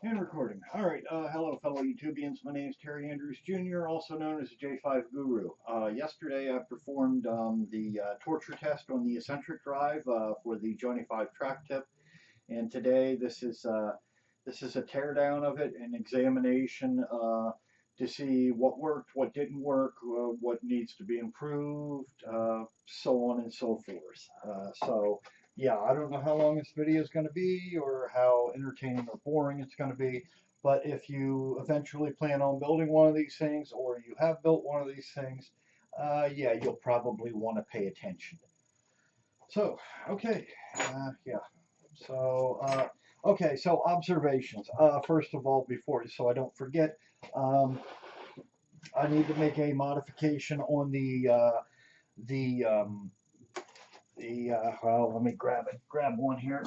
And recording. All right. Hello, fellow YouTubians. My name is Terry Andrews Jr., also known as the J5 Guru. Yesterday, I performed the torture test on the Eccentric Drive for the Johnny 5 track tip, and today this is a teardown of it, an examination to see what worked, what didn't work, what needs to be improved, so on and so forth. Yeah, I don't know how long this video is going to be or how entertaining or boring it's going to be, but if you eventually plan on building one of these things or you have built one of these things, yeah, you'll probably want to pay attention. So, okay, yeah. Okay, so observations. First of all, so I don't forget, um, I need to make a modification on the well, let me grab one here.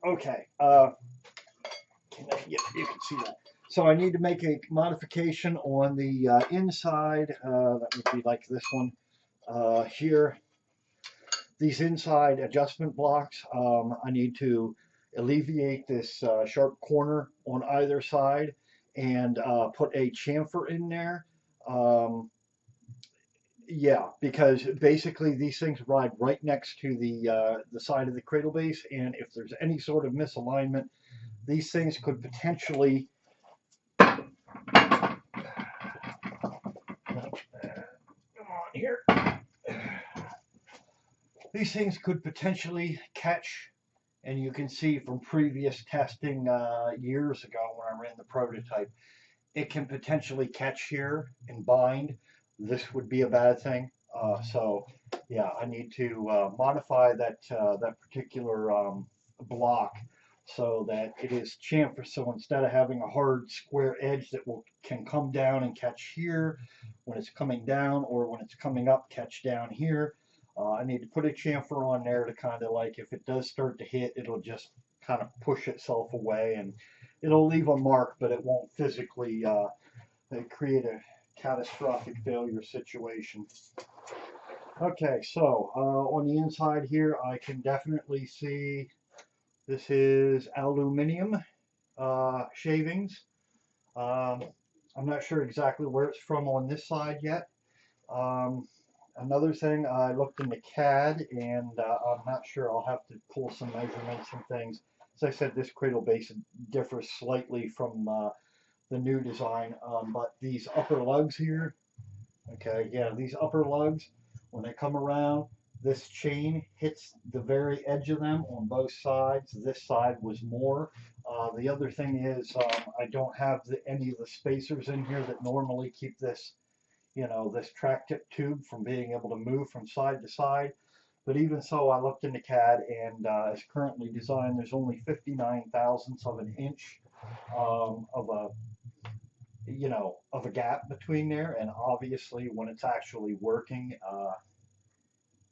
Okay, yeah, you can see that. So I need to make a modification on the inside. That would be like this one here. These inside adjustment blocks, I need to alleviate this sharp corner on either side and put a chamfer in there. Yeah, because basically these things ride right next to the side of the cradle base, and if there's any sort of misalignment, these things could potentially come on here. These things could potentially catch, and you can see from previous testing years ago when I ran the prototype, it can potentially catch here and bind. This would be a bad thing. So yeah, I need to modify that particular block so that it is chamfer. So instead of having a hard square edge that can come down and catch here when it's coming down, or when it's coming up, catch down here, I need to put a chamfer on there to kind of, like, if it does start to hit, it'll just kind of push itself away, and it'll leave a mark, but it won't physically create a catastrophic failure situation. Okay, so on the inside here, I can definitely see this is aluminum shavings. I'm not sure exactly where it's from on this side yet. Another thing, I looked in the CAD, and I'm not sure. I'll have to pull some measurements and things. As I said, this cradle base differs slightly from the new design, but these upper lugs here, okay, yeah, these upper lugs, when they come around, this chain hits the very edge of them on both sides. This side was more. The other thing is, I don't have any of the spacers in here that normally keep this, this track tip tube from being able to move from side to side. But even so, I looked into CAD, and as currently designed, there's only 59 thousandths of an inch of a gap between there. And obviously, when it's actually working,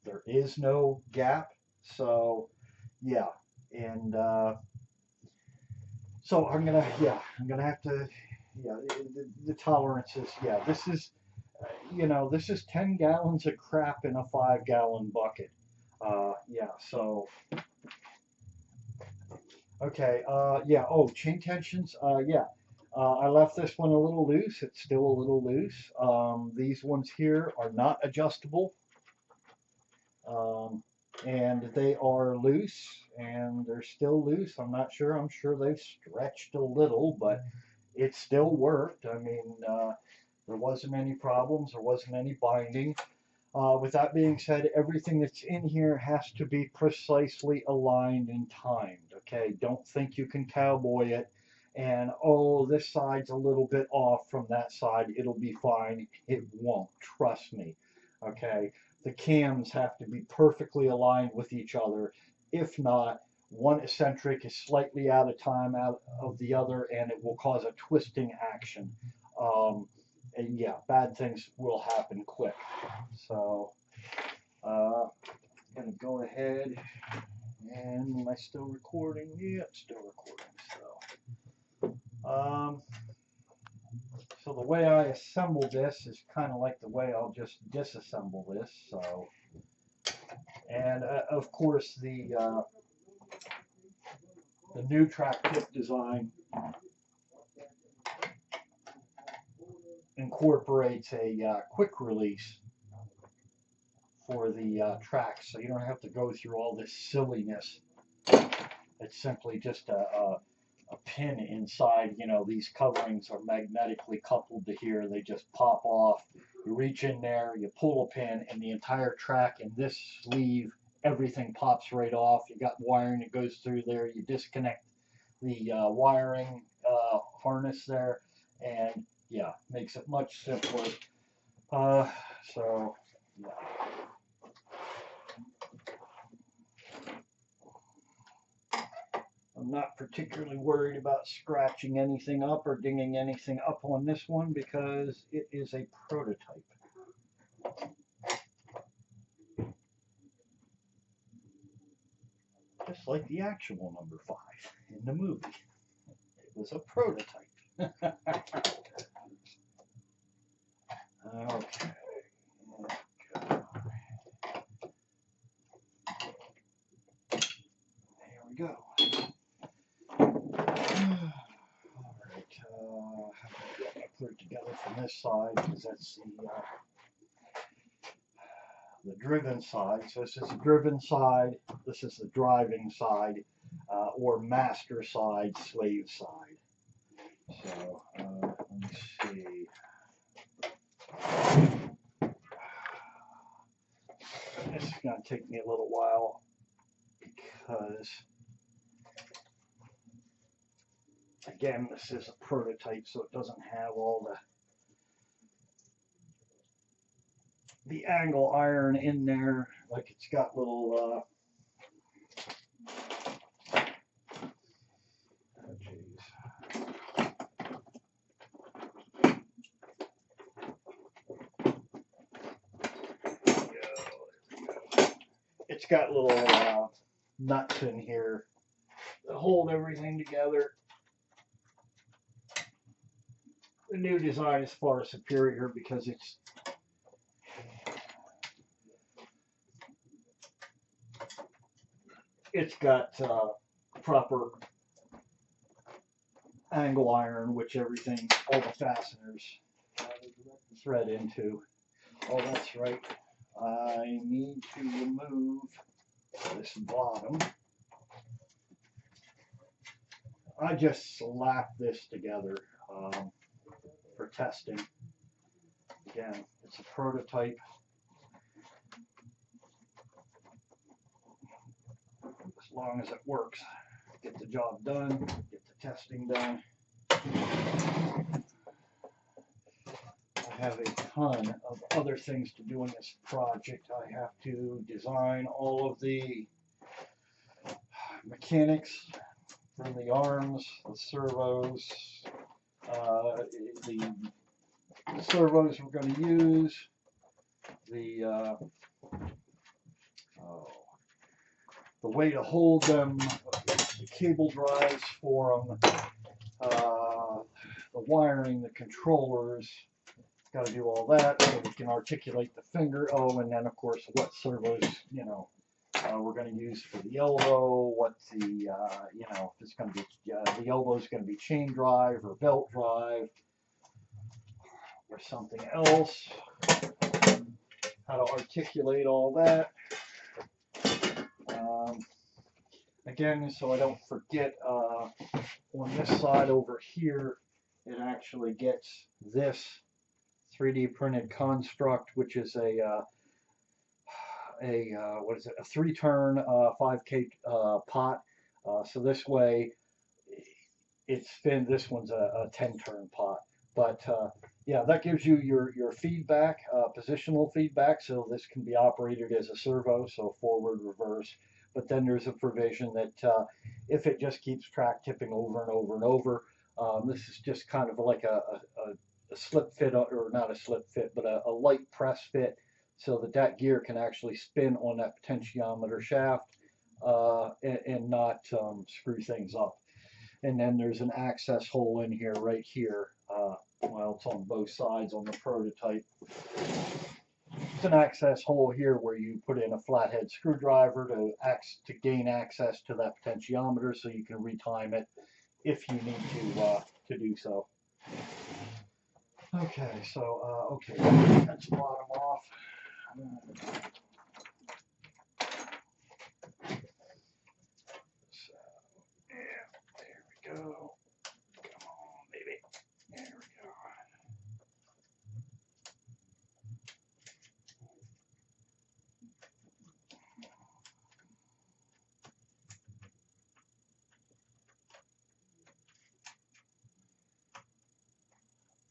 there is no gap. So, yeah, and so I'm gonna have to, yeah, the tolerances, yeah, this is 10 gallons of crap in a 5-gallon bucket. Yeah, so, okay, yeah, oh, chain tensions, yeah. I left this one a little loose. It's still a little loose. These ones here are not adjustable. Um, and they are loose, and they're still loose. I'm not sure. I'm sure they've stretched a little, but it still worked. I mean, there wasn't any problems. There wasn't any binding. With that being said, everything that's in here has to be precisely aligned and timed. Okay, don't think you can cowboy it and, oh, this side's a little bit off from that side, it'll be fine. It won't. Trust me. Okay, the cams have to be perfectly aligned with each other. If not, one eccentric is slightly out of time out of the other, and it will cause a twisting action. And yeah, bad things will happen quick. So, I'm gonna go ahead, and am I still recording? Yeah, I'm still recording. So the way I assemble this is kind of like the way I'll just disassemble this. So, and of course The new track tip design incorporates a quick release for the tracks, so you don't have to go through all this silliness. It's simply just a pin inside. You know, these coverings are magnetically coupled to here. They just pop off. You reach in there, you pull a pin, and the entire track in this sleeve, everything pops right off. You got wiring that goes through there. You disconnect the wiring harness there, and yeah, makes it much simpler. So yeah. I'm not particularly worried about scratching anything up or dinging anything up on this one because it is a prototype. Just like the actual number 5 in the movie. It was a prototype. Okay. There we go. Clear it together from this side because that's the driven side. So this is the driven side, this is the driving side, or master side, slave side. So let me see. This is going to take me a little while because, again, this is a prototype, so it doesn't have all the angle iron in there. Like, it's got little oh geez. It's got little nuts in here that hold everything together. The new design is far superior because it's got proper angle iron, which everything, all the fasteners thread into. Oh, that's right. I need to remove this bottom. I just slapped this together for testing. Again, it's a prototype. As long as it works, get the job done, get the testing done. I have a ton of other things to do in this project. I have to design all of the mechanics from the arms, the servos, the servos we're going to use, the way to hold them, the cable drives for them, the wiring, the controllers. Got to do all that so we can articulate the finger. Oh, and then of course what servos, you know, we're going to use for the elbow. What the, you know, if it's going to be the elbow is going to be chain drive or belt drive or something else. How to articulate all that. Again, so I don't forget, on this side over here, it actually gets this 3D printed construct, which is a what is it? A 3-turn 5K pot. So this way, it's spin. This one's a 10-turn pot. But yeah, that gives you your feedback, positional feedback. So this can be operated as a servo, so forward, reverse. But then there's a provision that if it just keeps track tipping over and over and over, this is just kind of like a slip fit, or not a slip fit, but a light press fit, so that gear can actually spin on that potentiometer shaft and not screw things up. And then there's an access hole in here, right here. Well, it's on both sides on the prototype. It's an access hole here where you put in a flathead screwdriver to gain access to that potentiometer, so you can retime it if you need to do so. Okay, so okay, that's the bottom off. So yeah, there we go. Come on, baby. There we go.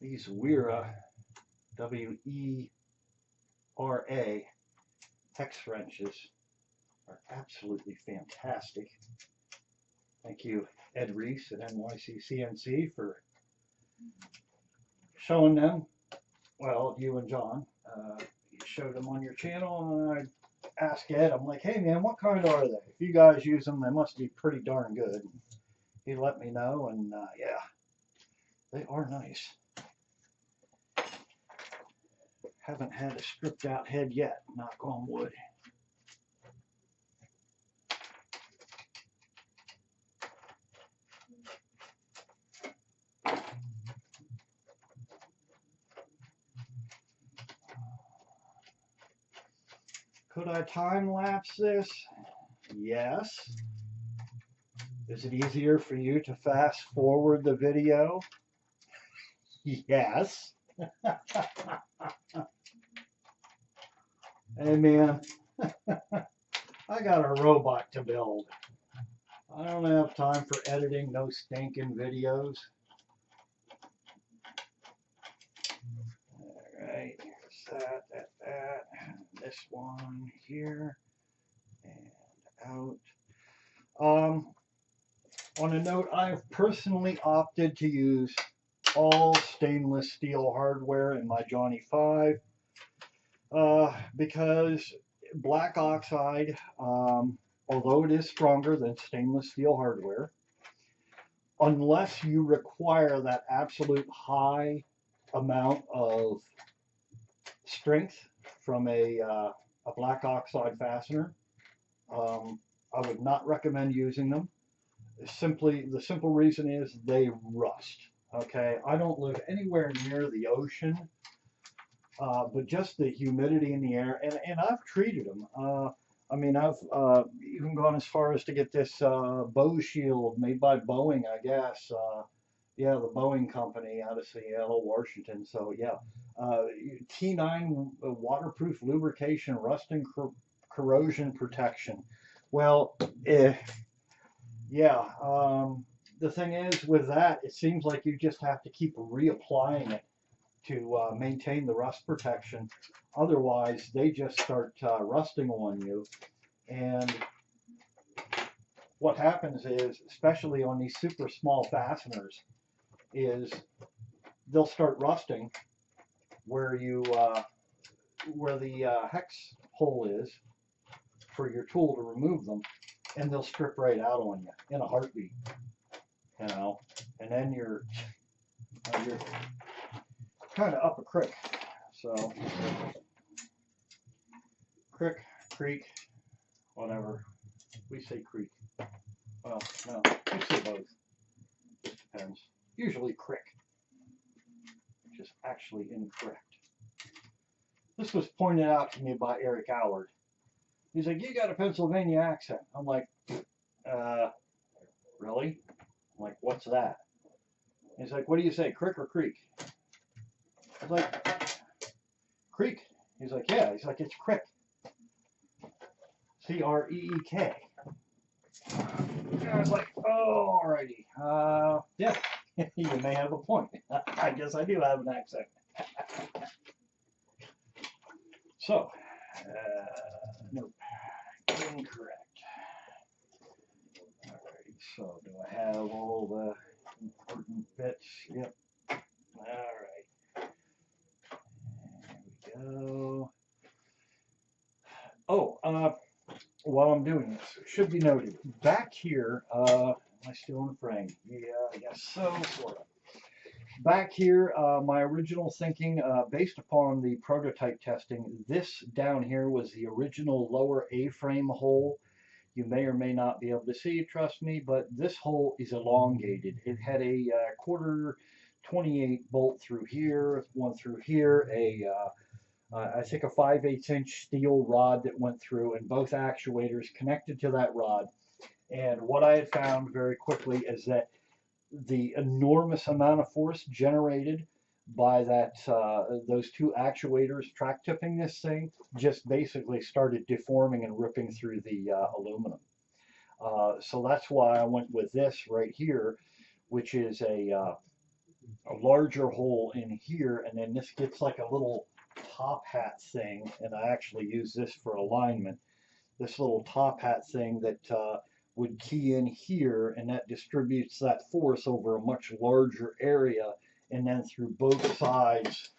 These Wera, W-E-R-A, hex wrenches are absolutely fantastic. Thank you, Ed Reese at NYC CNC, for showing them. Well, you and John, you showed them on your channel, and I asked Ed, I'm like, hey man, what kind are they? If you guys use them, they must be pretty darn good. He let me know, and yeah, they are nice. Haven't had a stripped out head yet, knock on wood. Could I time lapse this? Yes. Is it easier for you to fast forward the video? Yes. Hey man, I got a robot to build. I don't have time for editing no stinking videos. Alright, here's that. This one here and out. On a note, I've personally opted to use all stainless steel hardware in my Johnny 5 because black oxide, although it is stronger than stainless steel hardware, unless you require that absolute high amount of strength from a black oxide fastener, I would not recommend using them. The simple reason is they rust. Okay, I don't live anywhere near the ocean, but just the humidity in the air, and I've treated them. I mean, I've even gone as far as to get this bow shield made by Boeing, I guess. Yeah, the Boeing company out of Seattle, Washington. So yeah, T9 waterproof lubrication, rust and corrosion protection. Well, yeah, the thing is with that, it seems like you just have to keep reapplying it to maintain the rust protection. Otherwise, they just start rusting on you. And what happens is, especially on these super small fasteners, is they'll start rusting where you where the hex hole is for your tool to remove them, and they'll strip right out on you in a heartbeat. You know, and then you're kind of up a creek. So creek, whatever. We say creek. Well, no, we say both. It depends. Usually crick, which is actually incorrect. This was pointed out to me by Eric Allard. He's like, you got a Pennsylvania accent. I'm like, really? I'm like, what's that? He's like, what do you say, crick or creek? I was like, creek. He's like, yeah. He's like, it's crick. C-R-E-E-K. I was like, oh, alrighty. Yeah, you may have a point. I guess I do have an accent. So, nope, incorrect. Alrighty, so do I have all the important bits? Yep. Alright. There we go. Oh, while I'm doing this, it should be noted, back here, am I still in the frame? Yeah, I guess so, sort of. Back here, my original thinking, based upon the prototype testing, this down here was the original lower A-frame hole. You may or may not be able to see, trust me, but this hole is elongated. It had a quarter 28 bolt through here, one through here, I think a 5/8 inch steel rod that went through, and both actuators connected to that rod. And what I had found very quickly is that the enormous amount of force generated by those two actuators track tipping this thing just basically started deforming and ripping through the aluminum. So that's why I went with this right here, which is a larger hole in here, and then this gets like a little top hat thing, and I actually use this for alignment. This little top hat thing that would key in here, and that distributes that force over a much larger area, and then through both sides,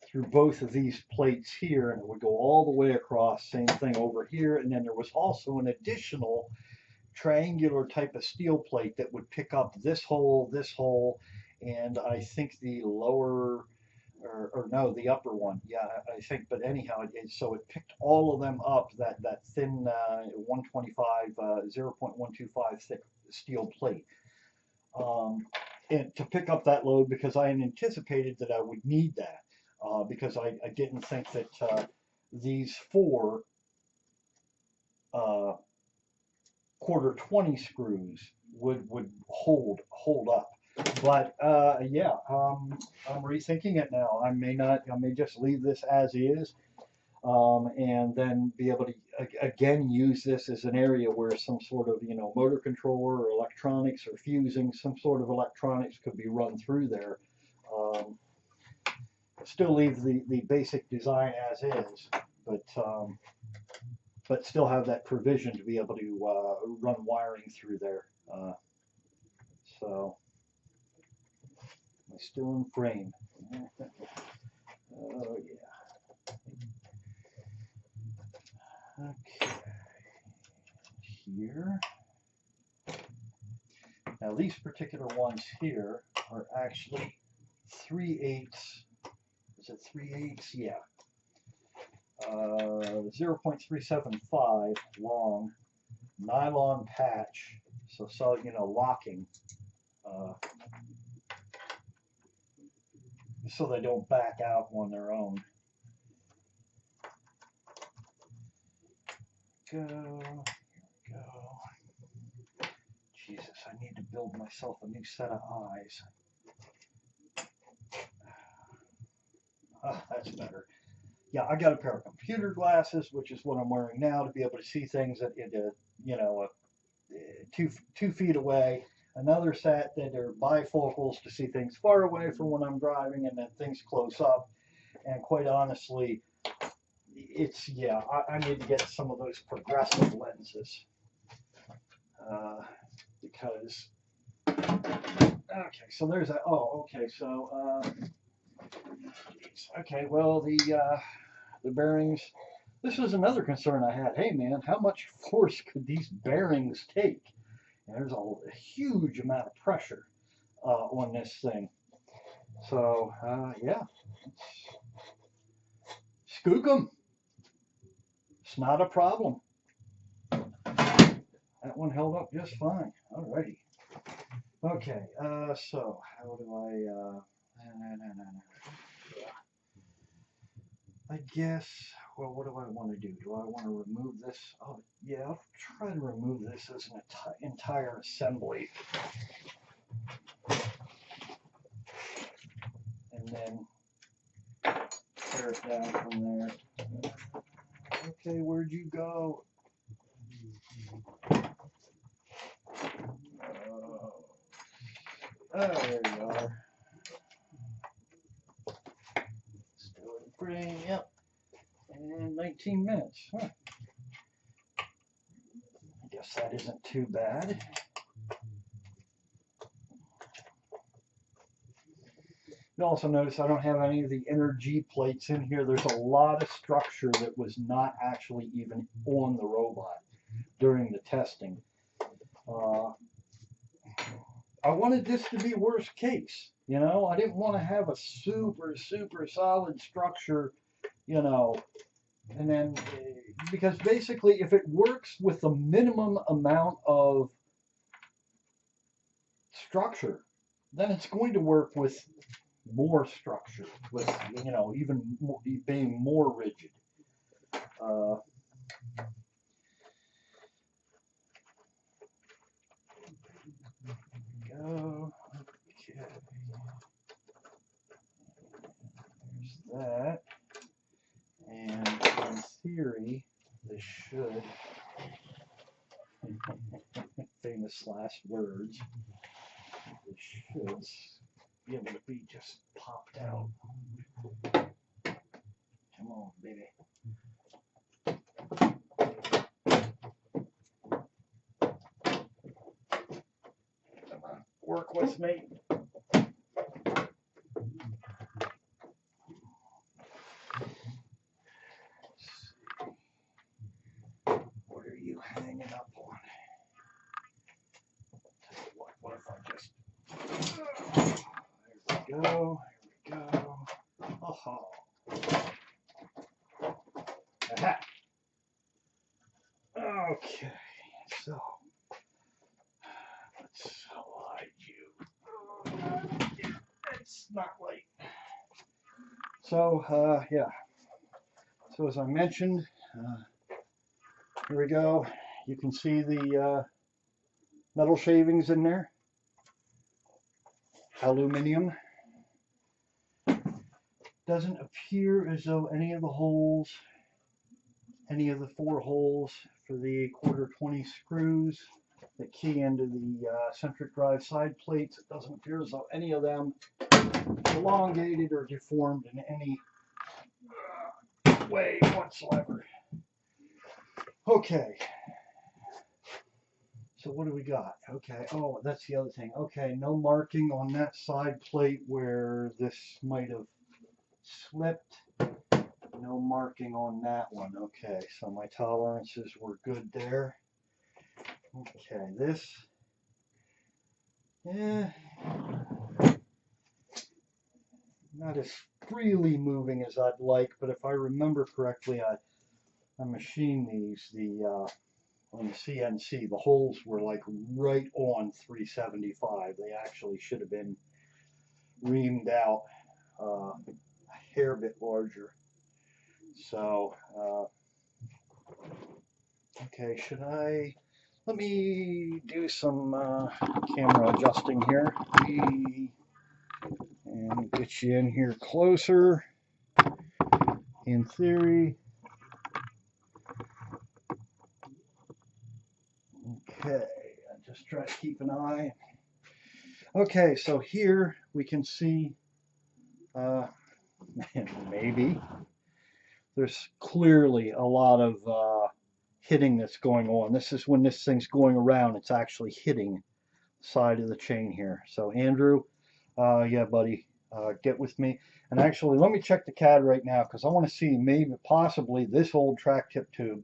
through both of these plates here, and it would go all the way across. Same thing over here, and then there was also an additional triangular type of steel plate that would pick up this hole, and I think the lower, or no, the upper one. Yeah, I think. But anyhow, so it picked all of them up. That thin 125, 0.125 thick steel plate, and to pick up that load, because I had anticipated that I would need that, because I didn't think that these four quarter 20 screws would hold up. But yeah, I'm rethinking it now. I may just leave this as is, and then be able to again use this as an area where some sort of motor controller or electronics or fusing, some sort of electronics could be run through there. Still leave the basic design as is, but still have that provision to be able to run wiring through there. So I'm still in frame. Oh yeah. Okay. Here. Now these particular ones here are actually 3/8. Is it 3/8? Yeah. 0.375 long nylon patch. So locking. So they don't back out on their own. Go. Jesus, I need to build myself a new set of eyes. That's better. Yeah, I got a pair of computer glasses, which is what I'm wearing now, to be able to see things at 2 feet away. Another set that are bifocals to see things far away from when I'm driving, and then things close up. And quite honestly, I need to get some of those progressive lenses, because okay, so there's that. Oh, okay, so okay, well the bearings. This was another concern I had. Hey man, how much force could these bearings take? And there's a huge amount of pressure on this thing. So yeah, skook them. It's not a problem. That one held up just fine. Alrighty. Okay, so how do I guess, well, what do I want to do? Do I want to remove this? Oh, yeah, I'll try to remove this as an entire assembly. And then tear it down from there. Okay, where'd you go? Oh, there you are. Still in frame, yep. And 19 minutes. Huh. I guess that isn't too bad. You also notice I don't have any of the inner G plates in here. There's a lot of structure that was not actually even on the robot during the testing. I wanted this to be worst case. You know, I didn't want to have a super, super solid structure, you know, and then because basically if it works with the minimum amount of structure, then it's going to work with more structure, with, you know, even more, being more rigid. Uh, go. Okay. There's that. And in theory, this should, famous last words, this should be able to be just popped out. Come on, baby. Come on, work with me. What are you hanging up on? Tell you what if I just, there we go, here we go. Oh, aha. Okay, so let's slide you. It's not light. So, yeah. So as I mentioned, here we go. You can see the metal shavings in there. Aluminum. Doesn't appear as though any of the holes, any of the 4 holes for the 1/4 20 screws that key into the eccentric drive side plates, it doesn't appear as though any of them elongated or deformed in any way whatsoever. Okay. So what do we got? Okay, oh, that's the other thing. Okay, no marking on that side plate where this might have slipped. No marking on that one. Okay, so my tolerances were good there. Okay, this, yeah, not as freely moving as I'd like, but if I remember correctly, I machined these, on the CNC, the holes were like right on 375. They actually should have been reamed out a hair bit larger. So, okay, let me do some camera adjusting here and get you in here closer. In theory, okay, I just try to keep an eye. Okay, so here we can see, maybe, there's clearly a lot of hitting that's going on. This is when this thing's going around, it's actually hitting the side of the chain here. So Andrew, yeah, buddy, get with me. And actually, let me check the CAD right now, because I want to see maybe possibly this old track tip tube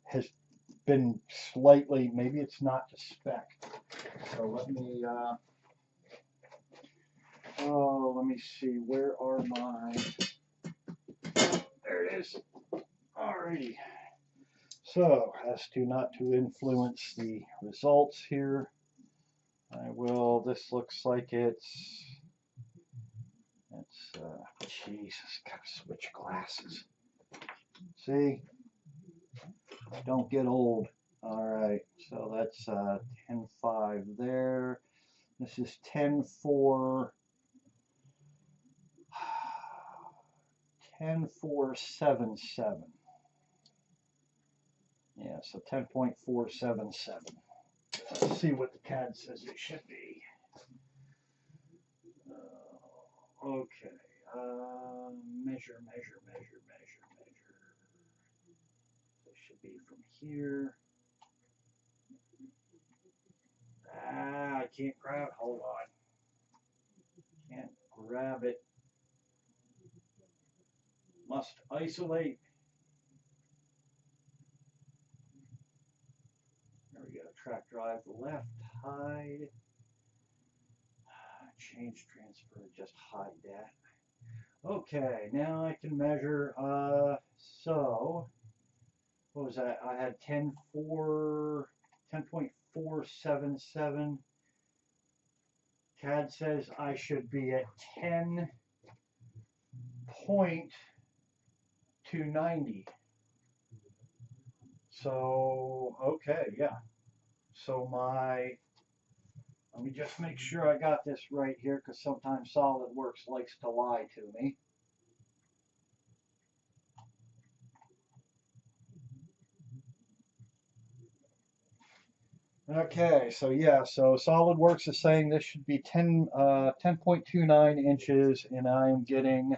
has been slightly, maybe it's not to spec. So let me, let me see, where are my, there it is. Alrighty. So, as to not to influence the results here, I will, this looks like it's, Jesus, gotta switch glasses. See? Don't get old. Alright, so that's 10.5 there. This is 10.4, 10.477. Yeah, so 10.477. Let's see what the CAD says it should be. Okay, measure. It should be from here. I can't grab, hold on. Can't grab it. Must isolate. There we go, track drive left, hide. change transfer, just hide that. Okay, now I can measure, so, what was that? I had 10.477. CAD says I should be at 10.290. So, okay, yeah. So let me just make sure I got this right here, because sometimes SolidWorks likes to lie to me. Okay, so yeah, so SolidWorks is saying this should be 10.29 inches, and I'm getting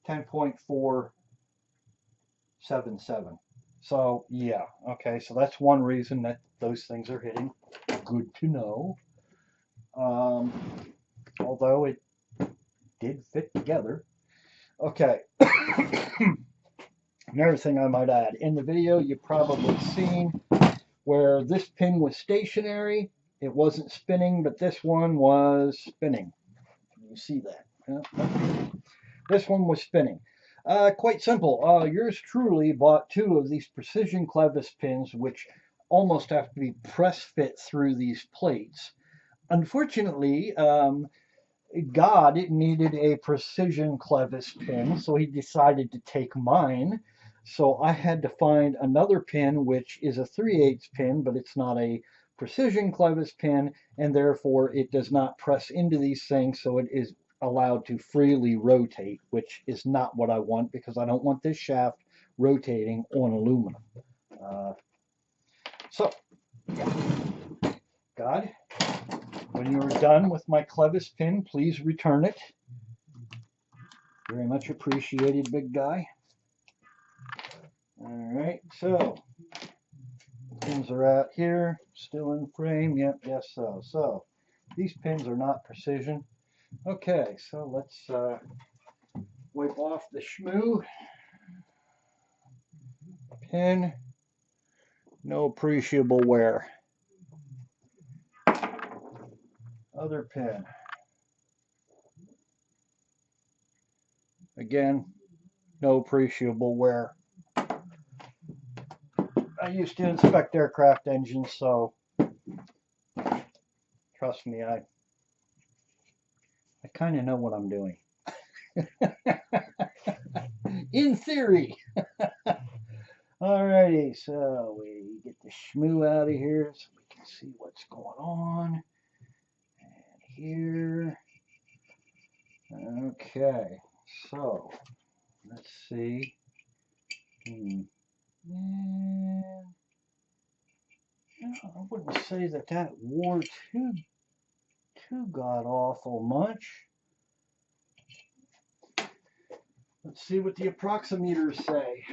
10.477. So yeah, okay, so that's one reason that those things are hitting. Good to know. Although it did fit together. Okay. Another thing I might add, in the video you've probably seen where this pin was stationary, it wasn't spinning, but this one was spinning. You see that? Yeah. This one was spinning. Quite simple. Yours truly bought two of these precision clevis pins, which almost have to be press fit through these plates. Unfortunately, God needed a precision clevis pin, so he decided to take mine. So I had to find another pin, which is a 3/8 pin, but it's not a precision clevis pin, and therefore it does not press into these things, so it is allowed to freely rotate, which is not what I want, because I don't want this shaft rotating on aluminum. So, yeah. God, when you are done with my clevis pin, please return it. Very much appreciated, big guy. All right, so pins are out here, still in frame. Yep, yes, so. So these pins are not precision. Okay, so let's wipe off the schmoo. Pin, no appreciable wear. Other pin. Again, no appreciable wear. I used to inspect aircraft engines, so trust me, I kind of know what I'm doing. In theory. Alrighty, so we get the schmoo out of here so we can see what's going on. And here. Okay, so let's see. I wouldn't say that wore too god awful much. Let's see what the approximeters say.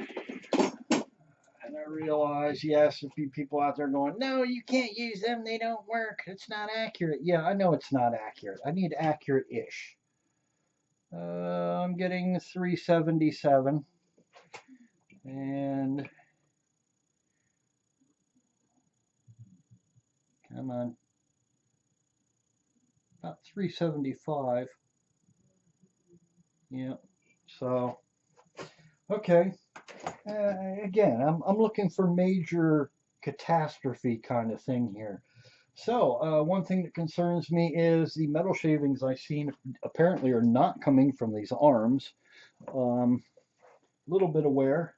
And I realize, yes, a few people out there going, no, you can't use them. They don't work. It's not accurate. Yeah, I know it's not accurate. I need accurate-ish. I'm getting 377. And come on. About 375. Yeah. So, okay. Again, I'm looking for major catastrophe kind of thing here. So, one thing that concerns me is the metal shavings I've seen apparently are not coming from these arms. Little bit of wear.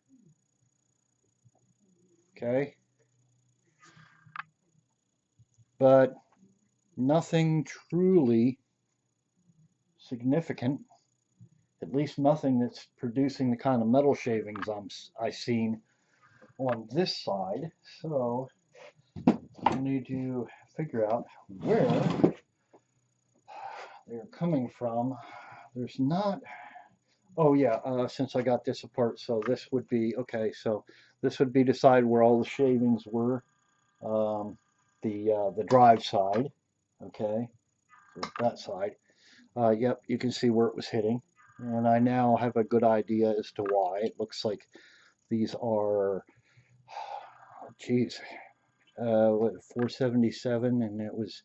Okay. But nothing truly significant. At least nothing that's producing the kind of metal shavings I've seen on this side. So, I need to figure out where they're coming from. There's not. Oh yeah, since I got this apart, so this would be okay. So this would be the side where all the shavings were, the drive side. Okay, so that side. Yep, you can see where it was hitting, and I now have a good idea as to why. It looks like these are, geez, what, 477, and it was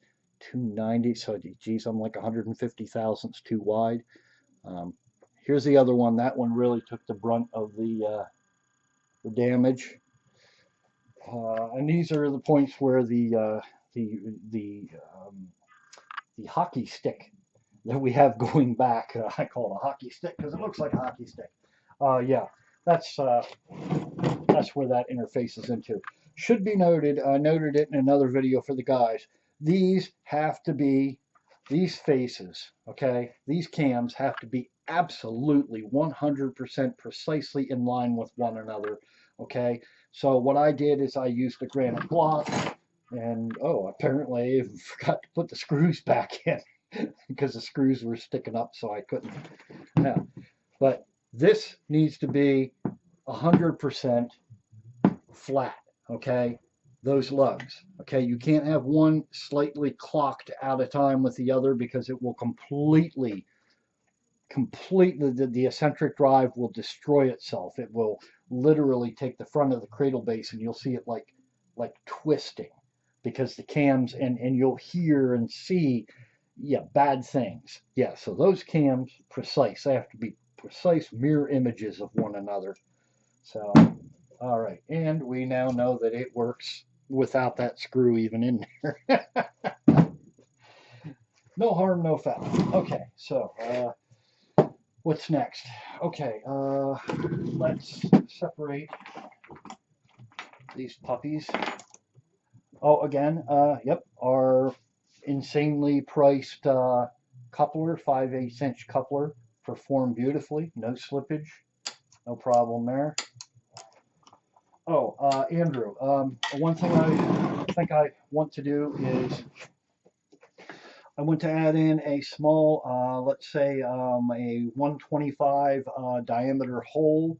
290. So geez, I'm like 150 thousandths too wide. Um, Here's the other one. That one really took the brunt of the damage. And these are the points where the the um, the hockey stick that we have going back. I call it a hockey stick because it looks like a hockey stick. Yeah, that's where that interfaces into. Should be noted, I noted it in another video for the guys. These have to be, these faces, okay, these cams have to be absolutely 100% precisely in line with one another, okay? So what I did is I used a granite block, and oh, apparently I forgot to put the screws back in because the screws were sticking up, so I couldn't. Yeah. But this needs to be 100% flat, okay? Those lugs, okay? You can't have one slightly clocked out of time with the other because it will completely, the eccentric drive will destroy itself. It will literally take the front of the cradle base and you'll see it like twisting because the cams, and you'll hear and see, yeah, bad things. Yeah, so those cams, precise. They have to be precise mirror images of one another. So, all right, and we now know that it works without that screw even in there. No harm, no foul. Okay, so what's next? Okay, let's separate these puppies. Oh, again, yep, our insanely priced coupler, 5/8 inch coupler, performed beautifully, no slippage, no problem there. Oh, Andrew, one thing I think I want to do is I want to add in a small, let's say a 125 diameter hole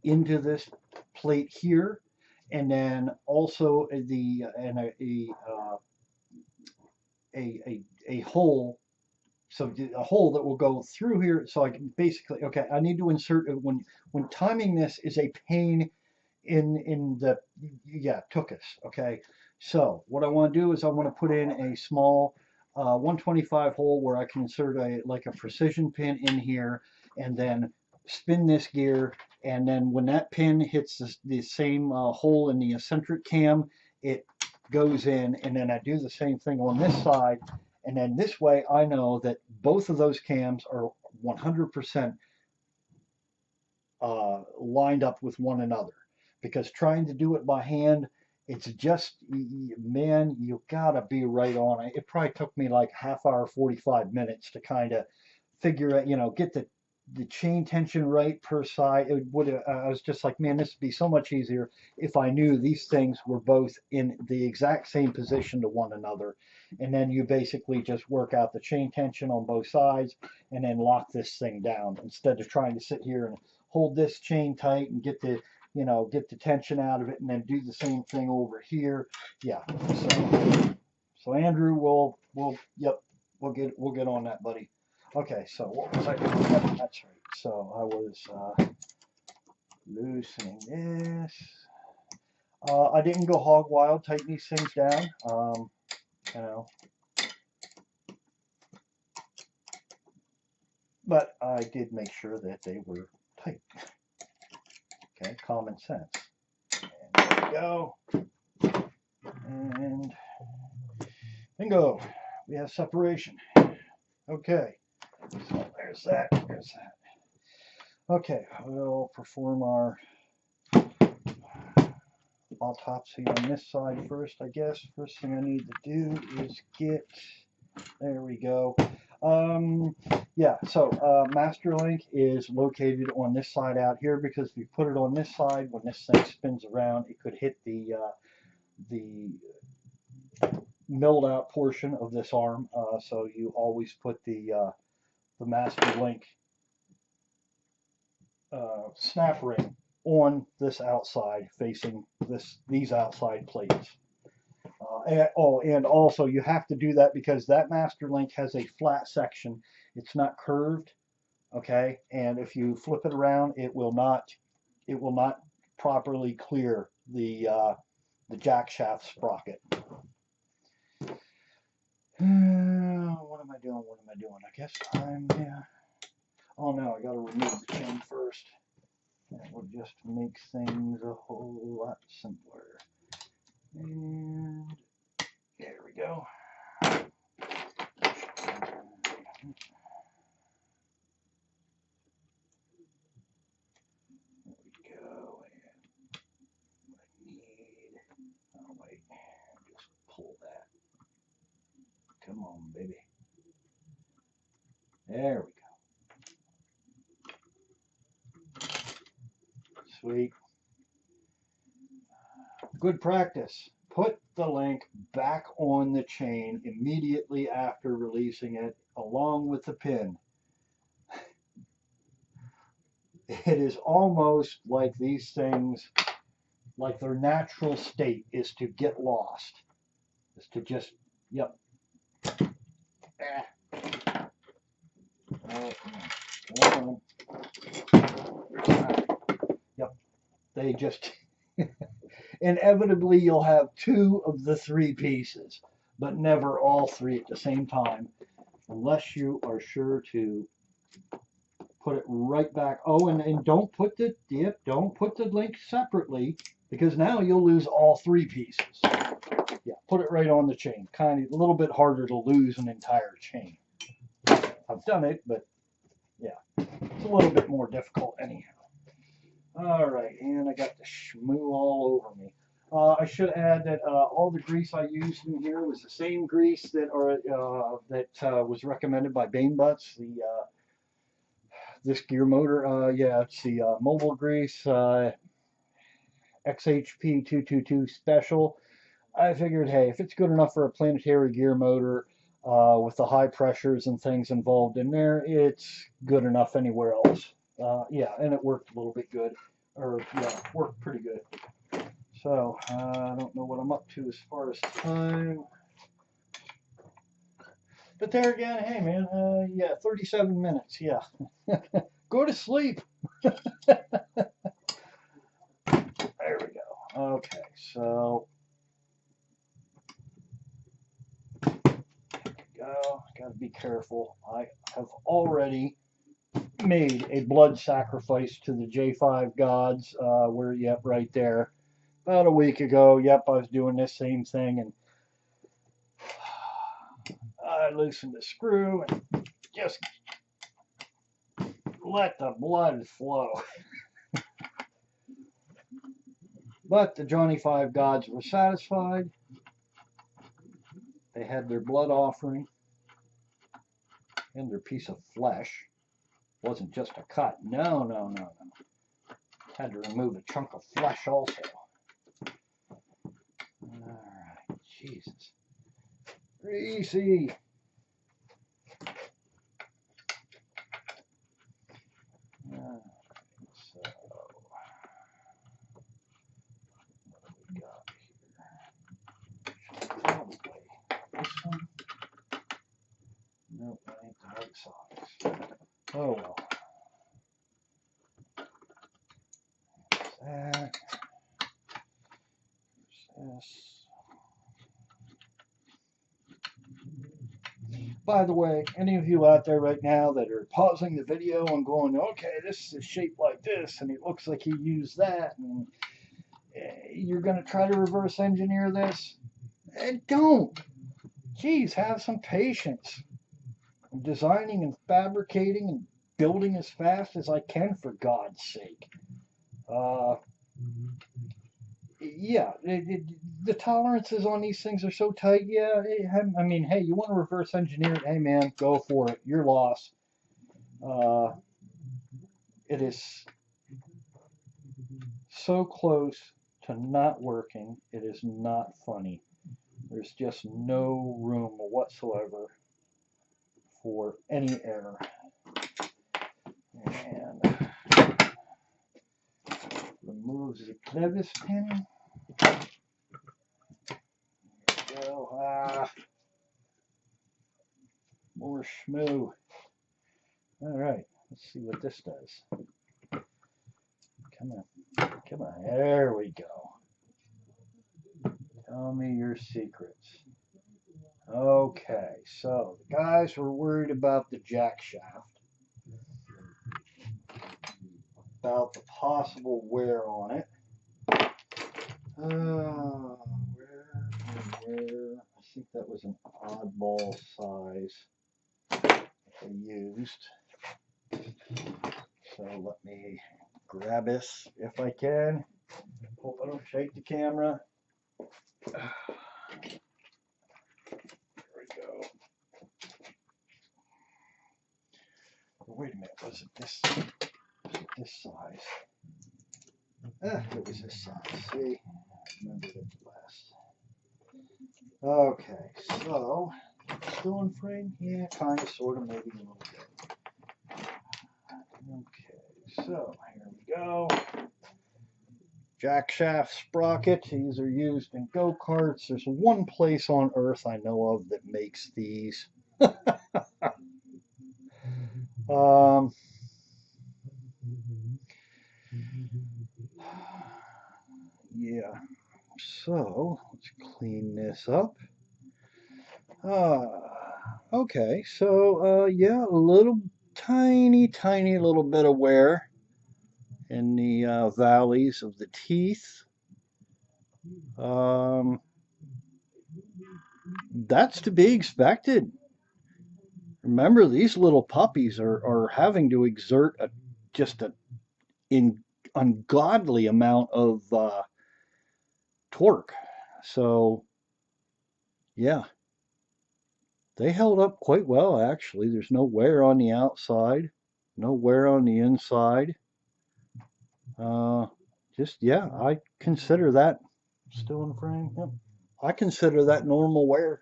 into this plate here, and then also a hole, so a hole that will go through here. So I can basically, okay, I need to insert it when timing this is a pain in the, yeah, took us. Okay, so what I want to do is I want to put in a small 125 hole where I can insert like a precision pin in here, and then spin this gear, and then when that pin hits the same hole in the eccentric cam, it goes in, and then I do the same thing on this side, and then this way I know that both of those cams are 100% lined up with one another, because trying to do it by hand, it's just, man, you gotta be right on it. It probably took me like half hour, 45 minutes to kind of figure out, get the chain tension right per side. It would, I was just like, man, this would be so much easier if I knew these things were both in the exact same position to one another. And then you basically just work out the chain tension on both sides and then lock this thing down instead of trying to sit here and hold this chain tight and get the, get the tension out of it and then do the same thing over here. Yeah. So Andrew, yep, we'll get on that, buddy. Okay, so what was I doing? That's right. So I was loosening this. I didn't go hog wild, tighten these things down. But I did make sure that they were tight. Okay, common sense. And there we go. And bingo, we have separation. Okay, so there's that, there's that. Okay, we'll perform our autopsy on this side first, I guess. First thing I need to do is get, there we go. Yeah, so master link is located on this side out here, because if you put it on this side, when this thing spins around, it could hit the milled out portion of this arm. So you always put the master link snap ring on this outside, facing these outside plates. And also you have to do that because that master link has a flat section. It's not curved, okay? And if you flip it around, it will not properly clear the the jack shaft sprocket. What am I doing? What am I doing? I guess yeah. Oh no, I gotta remove the chain first. That will just make things a whole lot simpler. And there we go. Oh wait, just pull that. Come on, baby. There we go. Sweet. Good practice. Put the link back on the chain immediately after releasing it, along with the pin. It is almost like these things, like their natural state is to get lost. Is to just, yep. Yep. They just, inevitably you'll have two of the three pieces, but never all three at the same time, unless you are sure to put it right back. Oh, and don't put the link separately, because now you'll lose all three pieces. Yeah, put it right on the chain. Kind of a little bit harder to lose an entire chain. I've done it, but yeah, it's a little bit more difficult anyhow. All right, and I got the schmoo all over me. I should add that all the grease I used in here was the same grease that was recommended by Bane Butts. This gear motor, yeah, it's the mobile grease XHP 222 special. I figured, hey, if it's good enough for a planetary gear motor with the high pressures and things involved in there, it's good enough anywhere else. Yeah, and it worked a little bit good, or yeah, worked pretty good. So I don't know what I'm up to as far as time. But there again, hey man, yeah, 37 minutes, yeah. Go to sleep. There we go. Okay, so go. Gotta be careful. I have already made a blood sacrifice to the J5 gods. Yep, right there. About a week ago, yep, I was doing this same thing, and I loosened the screw and just let the blood flow. But the Johnny Five gods were satisfied. They had their blood offering and their piece of flesh. It wasn't just a cut. No, no, no, no. Had to remove a chunk of flesh also. Alright, Jesus. Greasy. Alright, so what do we got here? Probably this one. Nope, that ain't the right size. Oh well. There's that. There's this. By the way, any of you out there right now that are pausing the video and going, okay, this is shaped like this, and it looks like he used that, and you're going to try to reverse engineer this? And don't. Geez, have some patience. I'm designing and fabricating and building as fast as I can, for God's sake. Yeah, the tolerances on these things are so tight. Yeah, I mean, hey, you want to reverse engineer it? Hey, man, go for it. Your loss. It is so close to not working. It is not funny. There's just no room whatsoever for any error. And removes the clevis pin. There we go. More schmoo. All right, let's see what this does. Come on, come on. There we go. Tell me your secrets. Okay, so the guys were worried about the jack shaft, about the possible wear on it. Where? I think that was an oddball size that they used. So let me grab this if I can. Hope I don't shake the camera. There we go. Wait a minute, was it this size? It was this size. See, I remembered it last. Okay, so still in frame? Yeah, kind of, sort of, maybe a little bit. Okay, so here we go. Jack shaft sprocket. These are used in go-karts. There's one place on earth I know of that makes these. Yeah. So let's clean this up. Okay. So yeah, a little tiny little bit of wear in the valleys of the teeth. That's to be expected. Remember, these little puppies are having to exert just an ungodly amount of torque. So, yeah, they held up quite well, actually. There's no wear on the outside, no wear on the inside. Yeah, I consider that still in frame. Yep. I consider that normal wear,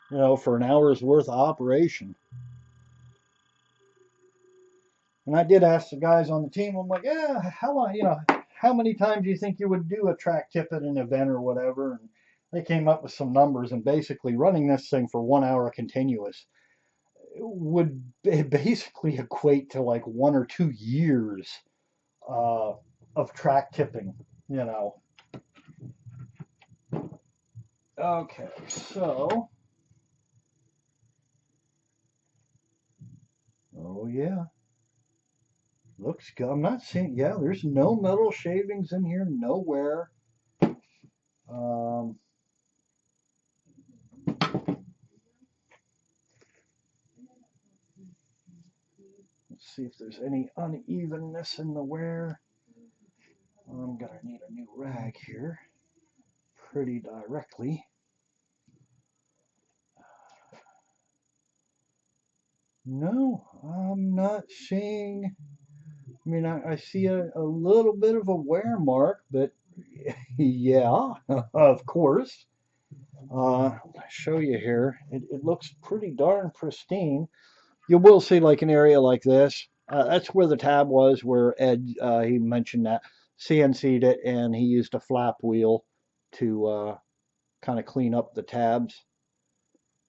for an hour's worth of operation. And I did ask the guys on the team, I'm like, yeah, how long, how many times do you think you would do a track tip at an event or whatever? And they came up with some numbers, and basically running this thing for 1 hour continuous would basically equate to like 1 or 2 years of track tipping, you know. Okay, so, oh yeah, looks good. I'm not seeing, yeah, there's no metal shavings in here, nowhere. Um, let's see if there's any unevenness in the wear. I'm gonna need a new rag here pretty directly. No, I'm not seeing. I mean, I see a little bit of a wear mark, but yeah, of course. I'll show you here. It looks pretty darn pristine. You will see like an area like this. That's where the tab was, where Ed, he mentioned that, CNC'd it, and he used a flap wheel to kind of clean up the tabs.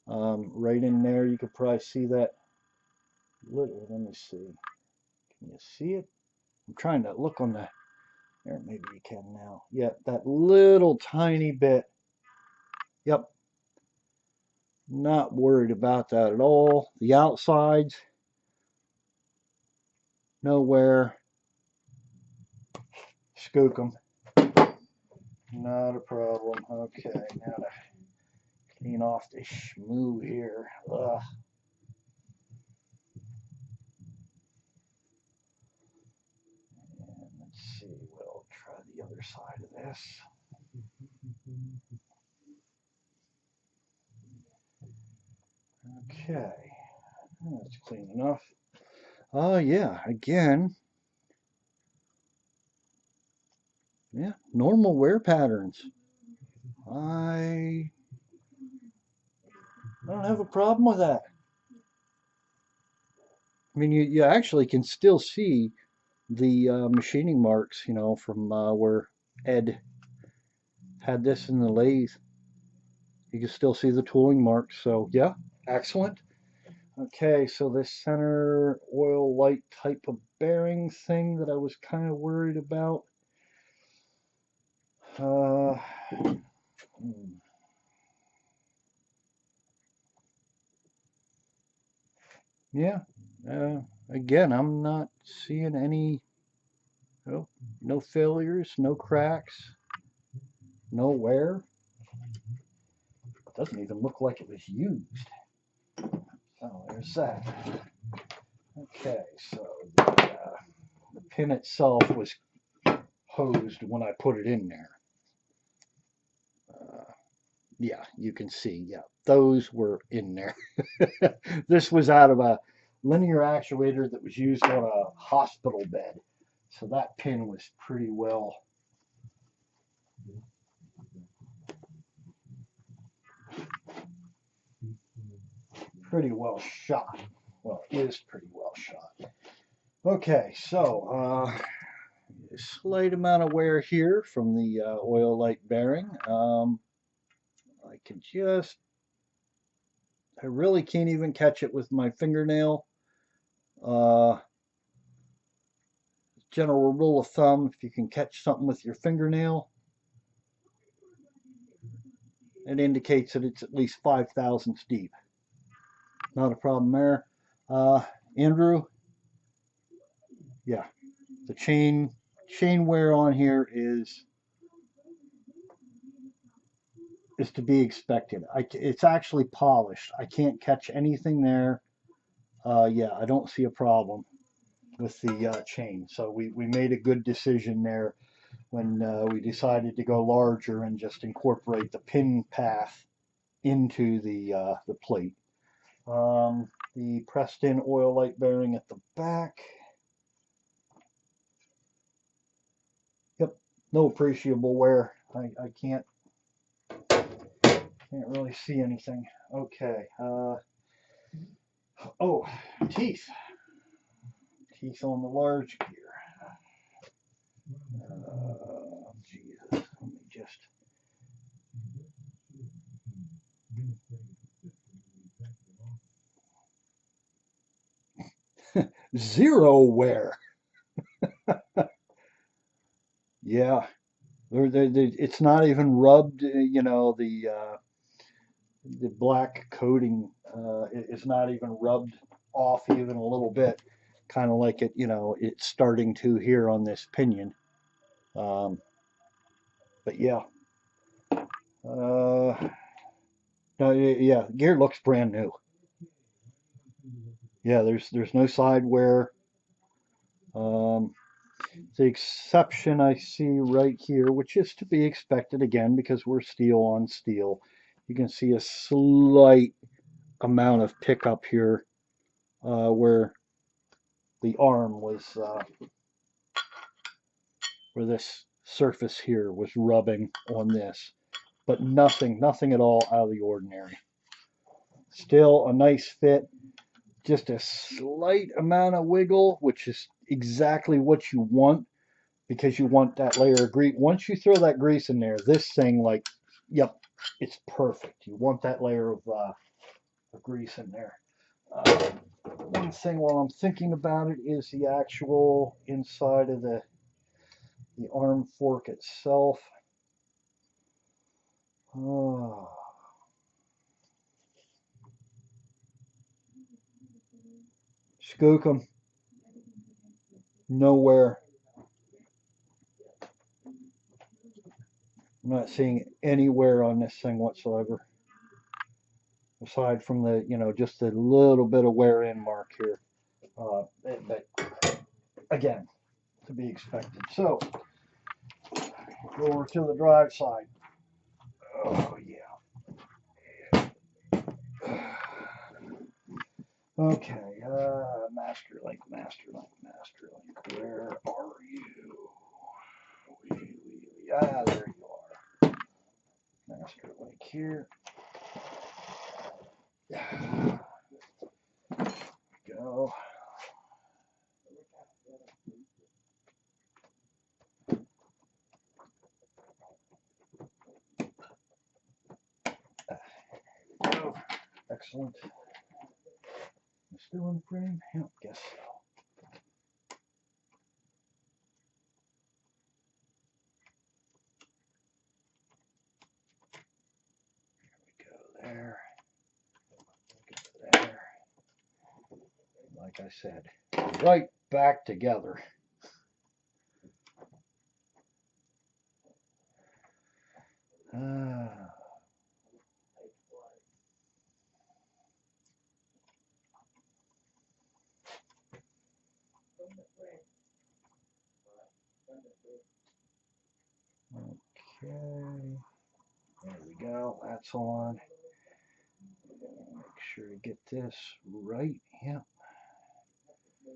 Right in there, you could probably see that. Let me see. Can you see it? I'm trying to look on the, there, maybe you can now. Yep, that little tiny bit. Yep. Not worried about that at all. The outsides, nowhere. Skook them. Not a problem. Okay, now to clean off this schmoo here. Ugh. And let's see, we'll try the other side of this. Okay, that's clean enough. Yeah, again, yeah, normal wear patterns. I don't have a problem with that. I mean, you actually can still see the machining marks, from where Ed had this in the lathe. You can still see the tooling marks. So yeah, excellent. Okay, so this center oil light type of bearing thing that I was kind of worried about. Uh, yeah. Again, I'm not seeing any. Oh, no failures, no cracks, no wear. Doesn't even look like it was used. Oh, there's that. Okay, so the pin itself was hosed when I put it in there. Yeah, you can see, yeah, those were in there. This was out of a linear actuator that was used on a hospital bed. So that pin was pretty well shot. Well, it is pretty well shot. Okay, so a slight amount of wear here from the oil light bearing. I can just, I really can't even catch it with my fingernail. Uh, General rule of thumb, if you can catch something with your fingernail, it indicates that it's at least 5 thousandths deep. Not a problem there. Andrew, yeah, the chain wear on here is to be expected. It's actually polished. I can't catch anything there. Yeah, I don't see a problem with the chain. So we made a good decision there when we decided to go larger and just incorporate the pin path into the plate. The pressed in oil light bearing at the back. Yep, no appreciable wear. I can't really see anything. Okay. Oh, teeth. Teeth on the large gear. Jesus. Let me just. Zero wear. Yeah. It's not even rubbed, you know, the black coating is not even rubbed off even a little bit, kind of like it, you know, it's starting to here on this pinion. Um, but yeah, no, yeah, gear looks brand new. Yeah, there's no side wear. Um, the exception I see right here, which is to be expected again because we're steel on steel, you can see a slight amount of pickup here where the arm was, where this surface here was rubbing on this, but nothing at all out of the ordinary. Still a nice fit, just a slight amount of wiggle, which is exactly what you want because you want that layer of grease. Once you throw that grease in there, this thing, like, yep, it's perfect. You want that layer of grease in there. One thing while I'm thinking about it is the actual inside of the arm fork itself. Oh. Skookum. Nowhere. I'm not seeing anywhere on this thing whatsoever. Aside from the, you know, just a little bit of wear in mark here. But again, to be expected. So, go over to the drive side. Oh, yeah. Okay, Master Link. Where are you? Ah, there you are. Master Link here. Go. Go. Excellent. Still in frame? Yeah, guess like I said, right back together. Okay, there we go. That's on. Make sure to get this right. Yep. There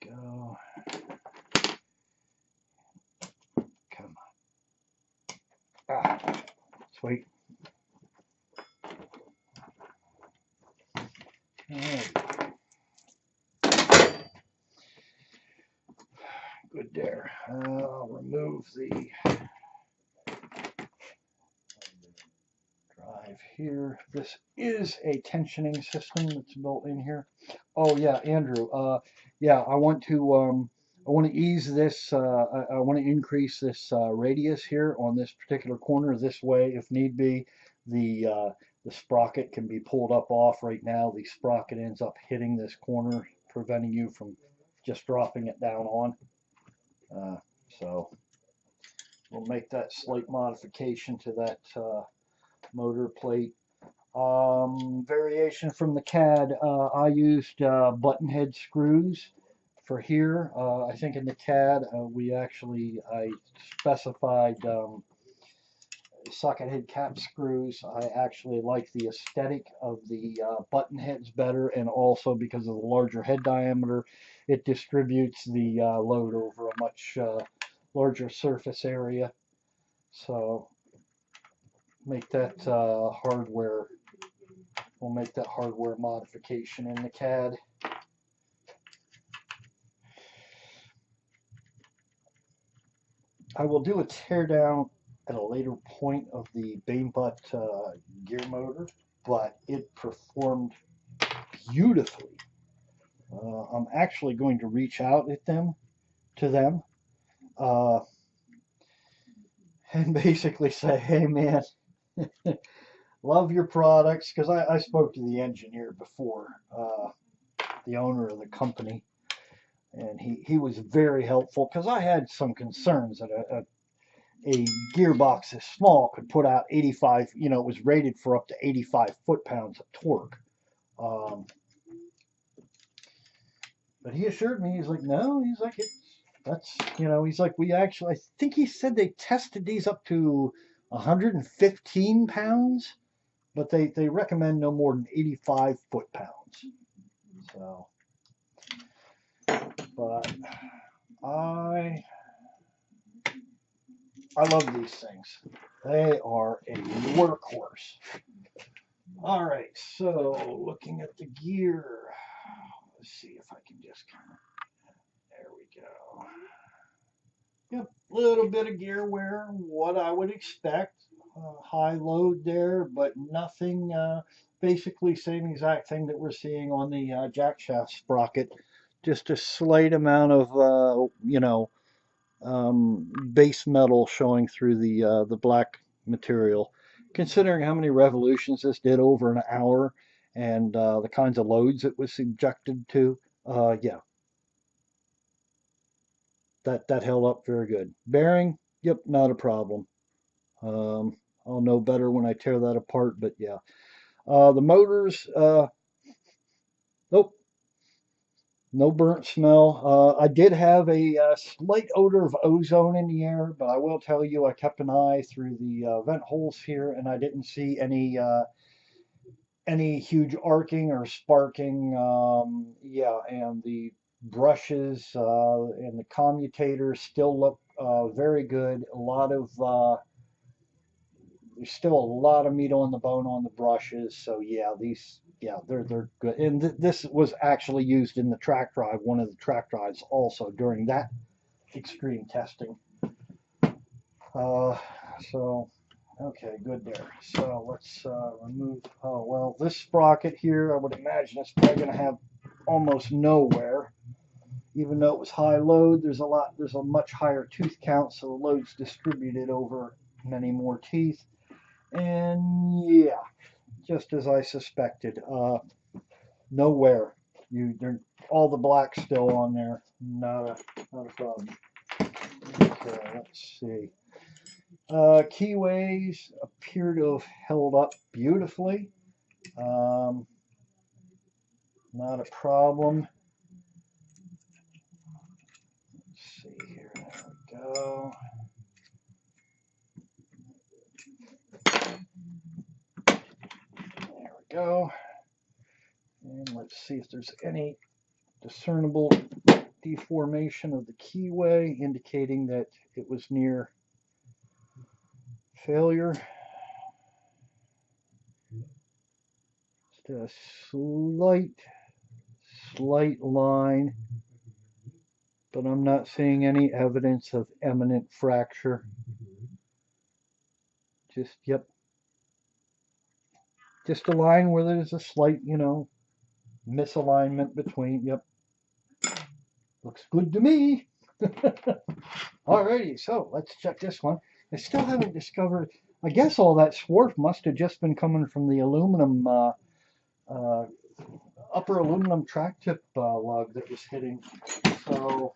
we go. Come on. Ah, sweet. All right. Good there. I'll remove the drive here. This is a tensioning system that's built in here. Oh yeah, Andrew. Yeah, I want to ease this. I want to increase this radius here on this particular corner. This way, if need be, the sprocket can be pulled up off. Right now, the sprocket ends up hitting this corner, preventing you from just dropping it down on. So we'll make that slight modification to that motor plate. Variation from the CAD, I used button head screws for here. I think in the CAD I specified socket head cap screws. I actually like the aesthetic of the button heads better, and also because of the larger head diameter, it distributes the load over a much larger surface area. So make that hardware. We'll make that hardware modification in the CAD. I will do a teardown at a later point of the Banebutt gear motor, but it performed beautifully. I'm actually going to reach out to them, and basically say, hey man, love your products, because I spoke to the engineer before, the owner of the company, and he was very helpful, because I had some concerns that a gearbox this small could put out 85, it was rated for up to 85 foot-pounds of torque. But he assured me, he's like, no, he's like, he's like, I think he said they tested these up to 115 pounds, but they recommend no more than 85 foot-pounds. So, but I love these things. They are a workhorse. All right, so looking at the gear, let's see if I can just kind of, there we go. Yep, little bit of gear wear, what I would expect. High load there, but nothing, basically same exact thing that we're seeing on the jack shaft sprocket. Just a slight amount of, base metal showing through the black material. Considering how many revolutions this did over an hour, and the kinds of loads it was subjected to, yeah, that held up very good. Bearing, yep, not a problem. I'll know better when I tear that apart, but yeah. The motors, nope, no burnt smell. I did have a slight odor of ozone in the air, but I will tell you, I kept an eye through the vent holes here, and I didn't see any huge arcing or sparking. Yeah, and the brushes and the commutators still look very good. There's still a lot of meat on the bone on the brushes. So yeah, they're good. And this was actually used in the track drive, one of the track drives also during that extreme testing. So okay, good there. So let's remove, oh well, this sprocket here, I would imagine it's probably going to have almost no wear. Even though it was high load, there's a much higher tooth count, so the load's distributed over many more teeth. And yeah, just as I suspected, no wear. all the black's still on there. Not a problem. Okay, let's see. Keyways appear to have held up beautifully. Not a problem. Let's see here. There we go. There we go. And let's see if there's any discernible deformation of the keyway indicating that it was near failure. Just a slight line, but I'm not seeing any evidence of imminent fracture. Yep. Just a line where there's a slight, misalignment between. Yep. Looks good to me. Alrighty, so let's check this one. I still haven't discovered. I guess all that swarf must have just been coming from the aluminum, upper aluminum track tip lug that was hitting. So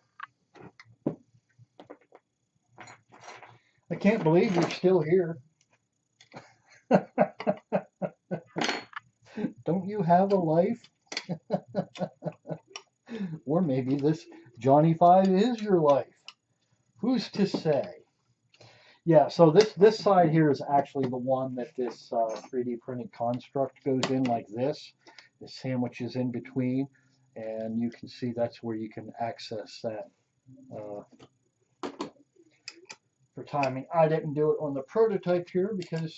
I can't believe you're still here. Don't you have a life? Or maybe this Johnny 5 is your life. Who's to say? Yeah, so this side here is actually the one that this 3D printed construct goes in like this. The sandwich is in between, and you can see that's where you can access that for timing. I didn't do it on the prototype here because,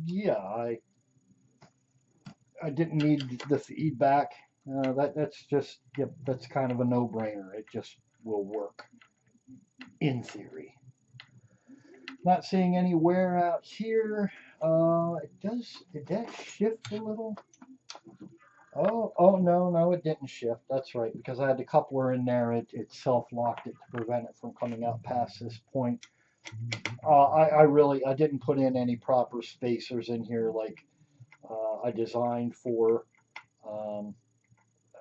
yeah, I didn't need the feedback. That's just, yep, that's kind of a no-brainer. It just will work in theory. Not seeing any wear out here. Did that shift a little? Oh no, it didn't shift. That's right, because I had the coupler in there. It self-locked it to prevent it from coming out past this point. I didn't put in any proper spacers in here like I designed for.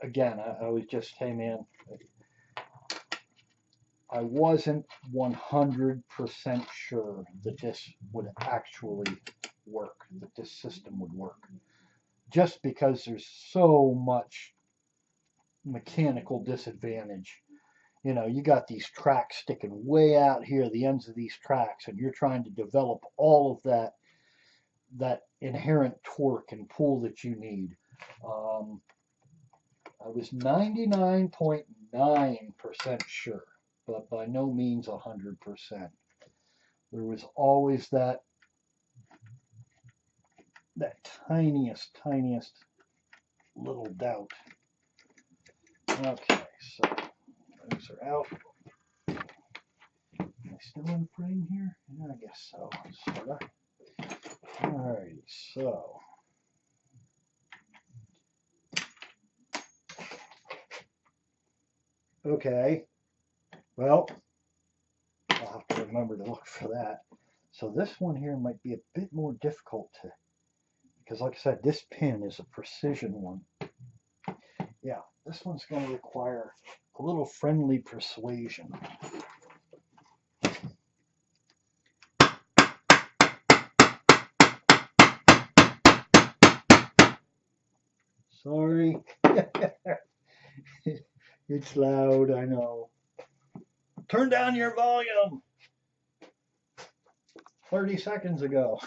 Again, I was just, hey man, I wasn't 100% sure that this would actually work, that this system would work. Just because there's so much mechanical disadvantage. You know, you got these tracks sticking way out here, the ends of these tracks, and you're trying to develop all of that inherent torque and pull that you need. I was 99.9% sure, but by no means 100%. There was always that tiniest little doubt. Okay, so those are out. Am I still in frame here? Yeah, I guess so. Sorta. Alright, so okay. Well, I'll have to remember to look for that. So this one here might be a bit more difficult to, because like I said, this pin is a precision one. Yeah, this one's going to require a little friendly persuasion. Sorry. It's loud, I know. Turn down your volume. 30 seconds ago.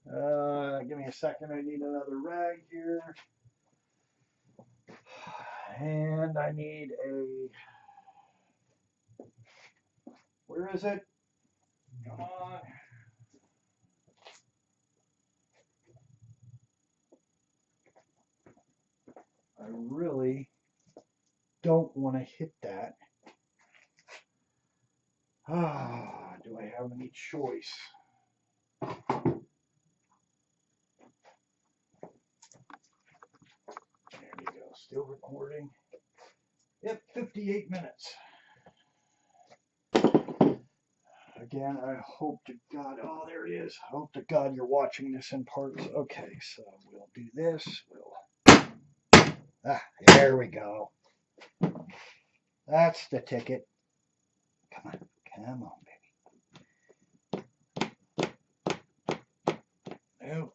Give me a second. I need another rag here. And I need a... Where is it? Come on. I really don't want to hit that. Do I have any choice? There we go. Still recording. Yep, 58 minutes. Again, I hope to God, oh, there it is. I hope to God you're watching this in parts. Okay, so we'll do this. Ah, there we go. That's the ticket. Come on, come on, baby. Oh,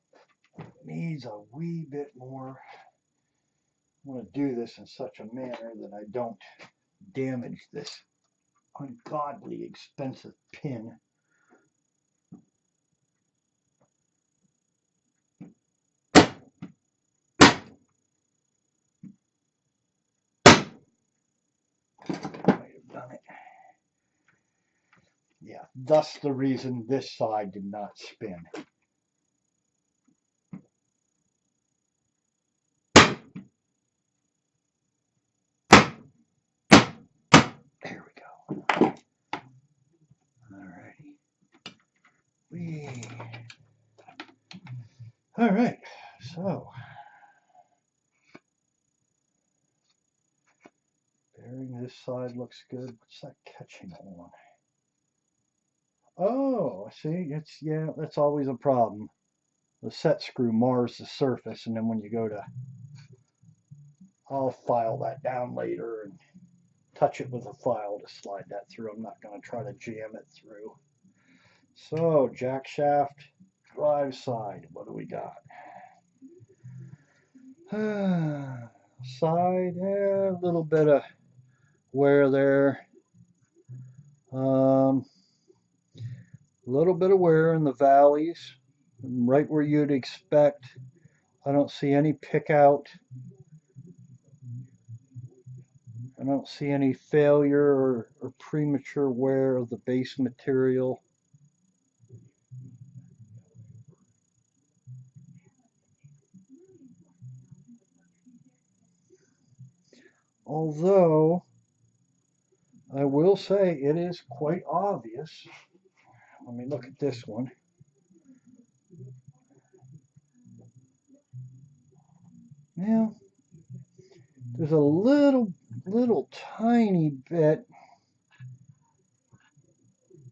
needs a wee bit more. I want to do this in such a manner that I don't damage this ungodly expensive pin. Might have done it. Yeah, thus the reason this side did not spin. There we go. Alrighty. All right, so bearing this side looks good. What's that catching on? Oh, see, yeah, that's always a problem. The set screw mars the surface, and then when you go to, I'll file that down later and touch it with a file to slide that through. I'm not going to try to jam it through. So, jack shaft, drive side, what do we got? Side, a little bit of wear there. A little bit of wear in the valleys, right where you'd expect. I don't see any pick out. I don't see any failure or premature wear of the base material. Although, I will say it is quite obvious. Let me look at this one. Now, there's a little tiny bit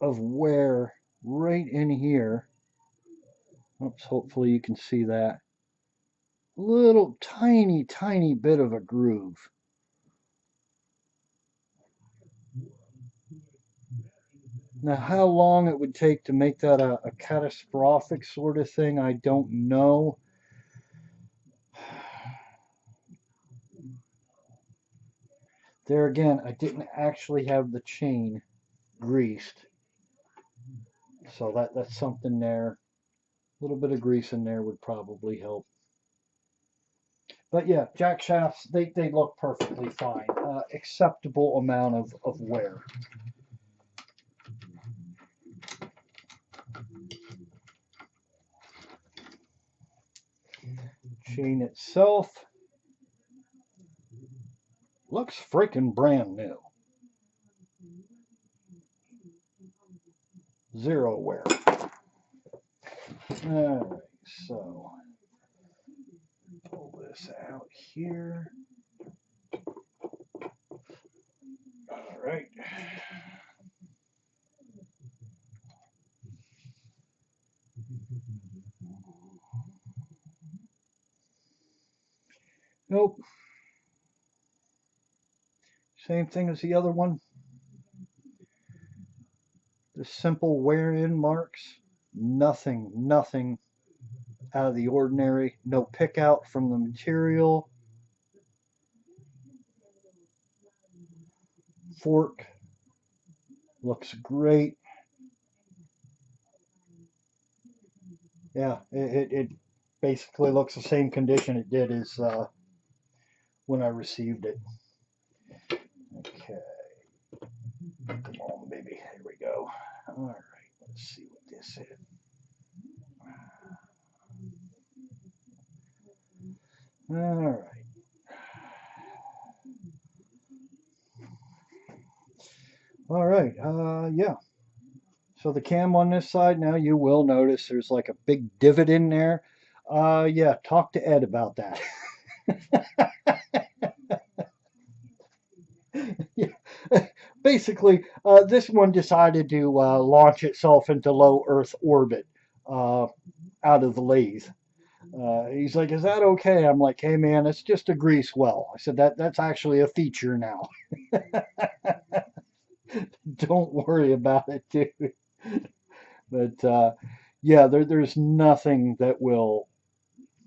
of wear right in here. Oops, hopefully you can see that. Little tiny bit of a groove. Now, how long it would take to make that a catastrophic sort of thing, I don't know. There again, I didn't actually have the chain greased. So that's something there. A little bit of grease in there would probably help. But yeah, jack shafts, they look perfectly fine. Acceptable amount of wear. Chain itself looks freaking brand new. Zero wear. Alright, so pull this out here. Alright. Nope. Same thing as the other one. The simple wear-in marks. Nothing out of the ordinary. No pick out from the material. Fork looks great. Yeah, it basically looks the same condition it did as when I received it. Okay. Come on, baby. Here we go. All right. Let's see what this is. All right. All right. Yeah. So the cam on this side now, you will notice there's like a big divot in there. Yeah. Talk to Ed about that. Yeah. Basically, this one decided to launch itself into low Earth orbit out of the lathe. He's like, is that okay? I'm like, hey man, it's just a grease well. I said that's actually a feature now. Don't worry about it, dude. But yeah, there's nothing that will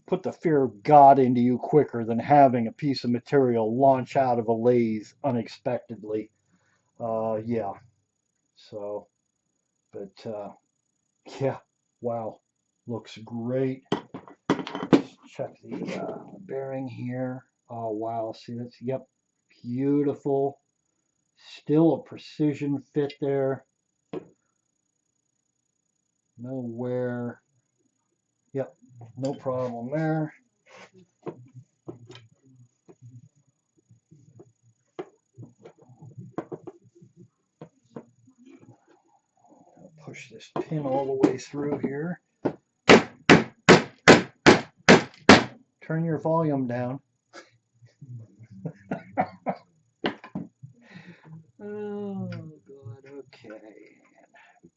put the fear of God into you quicker than having a piece of material launch out of a lathe unexpectedly. Yeah. So, but yeah, wow, looks great. Let's check the bearing here. Oh wow, see that's, yep, beautiful. Still a precision fit there. No wear. Yep, no problem there. Push this pin all the way through here. Turn your volume down. Oh God, okay.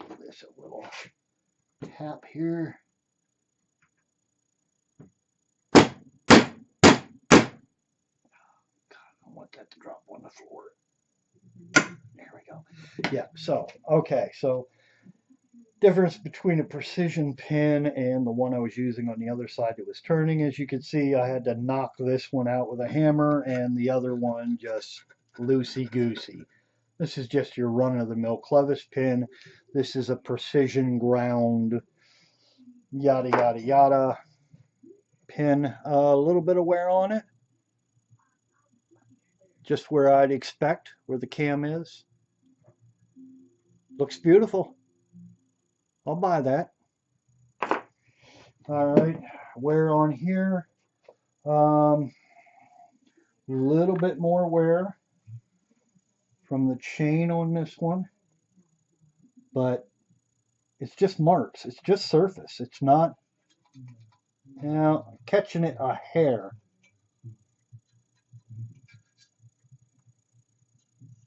Give this a little tap here. God, I don't want that to drop on the floor. There we go. Yeah, so, okay, so difference between a precision pin and the one I was using on the other side that was turning. As you can see, I had to knock this one out with a hammer and the other one just loosey-goosey. This is just your run-of-the-mill clevis pin. This is a precision ground, yada, yada, yada pin. A little bit of wear on it. Just where I'd expect, where the cam is. Looks beautiful. I'll buy that. All right, wear on here. Little bit more wear from the chain on this one, but it's just marks. It's just surface. It's not, you know, catching it a hair.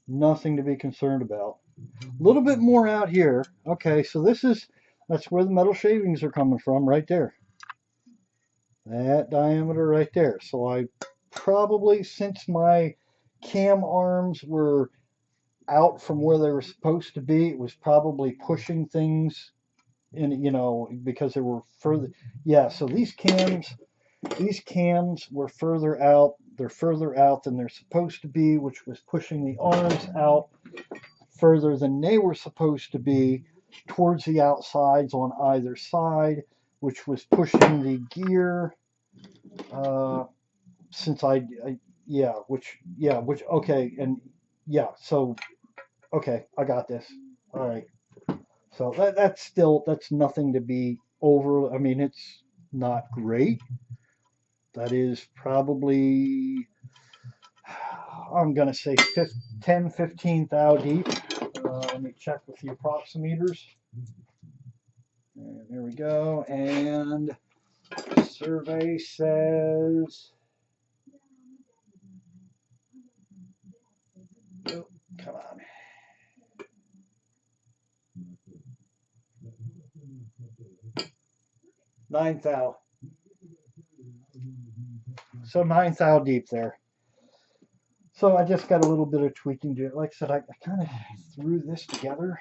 Nothing to be concerned about. A little bit more out here. Okay, so that's where the metal shavings are coming from, right there. That diameter right there. So I probably, since my cam arms were out from where they were supposed to be, it was probably pushing things in, you know, because they were further. Yeah, so these cams were further out. They're further out than they're supposed to be, which was pushing the arms out further than they were supposed to be towards the outsides on either side, which was pushing the gear. Since yeah, which okay, and yeah, so okay, I got this. All right. So that's nothing to be over. I mean, it's not great. That is probably, I'm going to say 10, 15 thou deep. Let me check with the approximeters. And there we go. And survey says, oh, come on. Nine thou. So 9 thou deep there. So I just got a little bit of tweaking to it. Like I said, I kind of threw this together.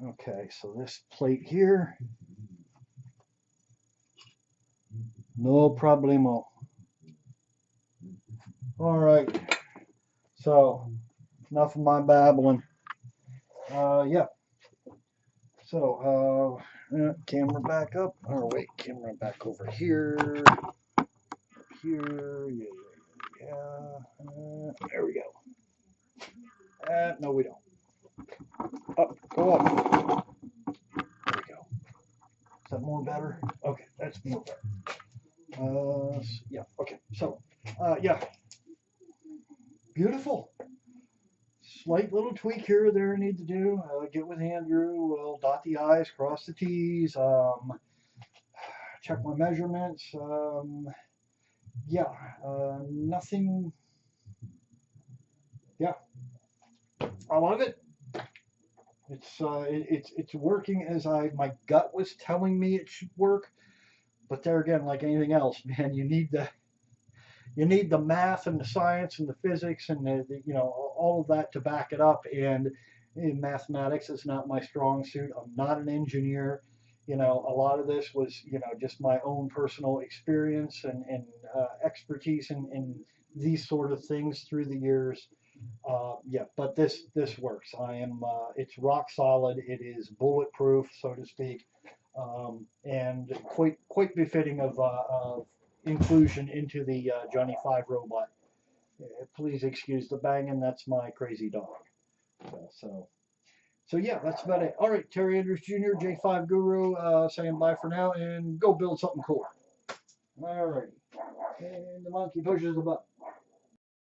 Okay, so this plate here, no problemo. All right, so enough of my babbling. Yeah. So camera back up. Or wait, camera back over here. Here, yeah. There we go. No, we don't. Up, go up. There we go. Is that more better? Okay, that's more better. Yeah. Okay. So, yeah. Beautiful. Slight little tweak here or there I need to do. Get with Andrew. We'll dot the I's, cross the T's. Check my measurements. Yeah. Nothing. Yeah. I love it. It's working as my gut was telling me it should work. But there again, like anything else, man, you need the math and the science and the physics and all of that to back it up. And mathematics is not my strong suit. I'm not an engineer. A lot of this was just my own personal experience and expertise in these sort of things through the years. Yeah, but this works. It's rock solid. It is bulletproof, so to speak, and quite befitting of inclusion into the Johnny Five robot. Please excuse the banging. That's my crazy dog. So, so yeah, that's about it. All right, Terry Andrews Jr., J5 Guru, saying bye for now, and go build something cool. All right, and the monkey pushes the button.